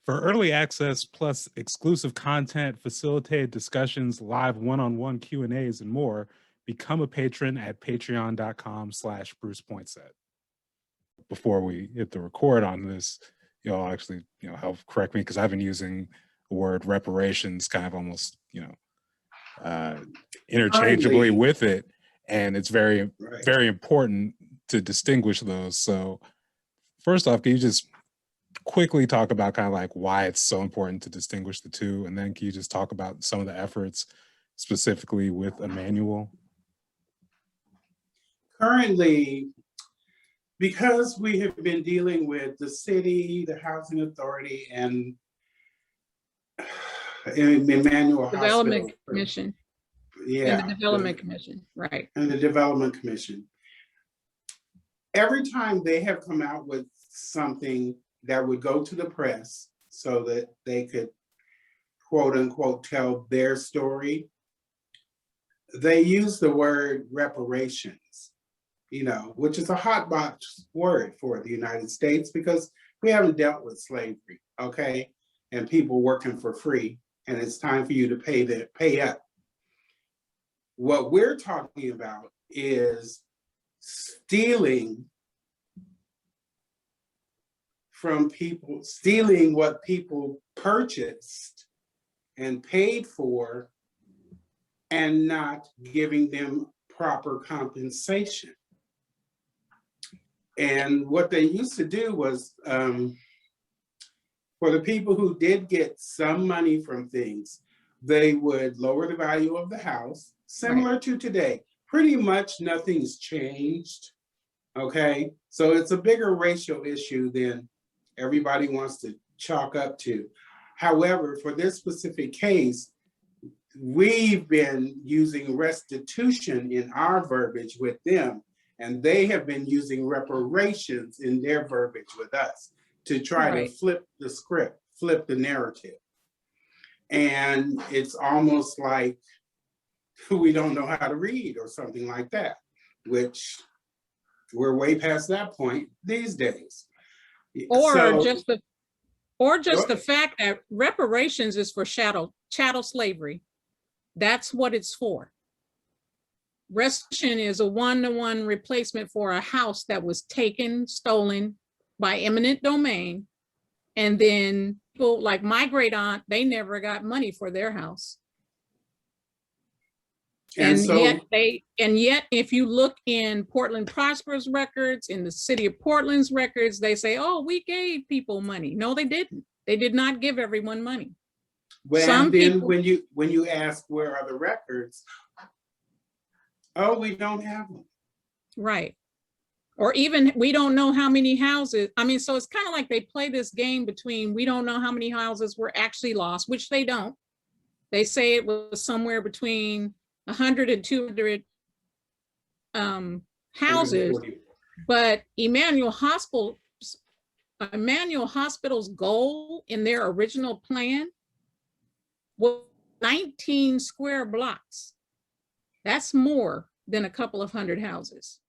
For early access plus exclusive content, facilitated discussions, live one-on-one Q&As, and more, become a patron at patreon.com/BrucePoinsett. Before we hit the record on this, y'all actually, help correct me, because I've been using the word reparations kind of almost, interchangeably with it. And it's very, very important to distinguish those. So first off, can you just quickly talk about kind of like why it's so important to distinguish the two? And then can you just talk about some of the efforts specifically with Emmanuel? Currently, because we have been dealing with the city, the housing authority, and Emmanuel Development Hospital. Commission. Yeah. And the Development Commission, right. And the Development Commission. Every time they have come out with something that would go to the press so that they could, quote unquote, tell their story, they use the word reparations, which is a hot box word for the United States because we haven't dealt with slavery, okay? And people working for free, and it's time for you to pay up. What we're talking about is stealing from people, stealing what people purchased and paid for and not giving them proper compensation. And what they used to do was, for the people who did get some money from things, they would lower the value of the house, similar to today. Pretty much nothing's changed, okay? So it's a bigger racial issue than everybody wants to chalk up to. However, for this specific case, we've been using restitution in our verbiage with them, and they have been using reparations in their verbiage with us to try to flip the script, flip the narrative. And it's almost like we don't know how to read or something like that, which we're way past that point these days. Or just the fact that reparations is for chattel slavery. That's what it's for. Restitution is a one-to-one replacement for a house that was taken, stolen by eminent domain. And then people like my great aunt, they never got money for their house. And yet if you look in Portland Prosper's records, in the city of Portland's records, they say, oh, we gave people money. No, they didn't. They did not give everyone money. When you ask where are the records, oh, we don't have them. Right. Or even we don't know how many houses. I mean, so it's kind of like they play this game between we don't know how many houses were actually lost, which they don't. They say it was somewhere between 100 and 200 houses, but Emmanuel Hospital's goal in their original plan was 19 square blocks. That's more than a couple of hundred houses.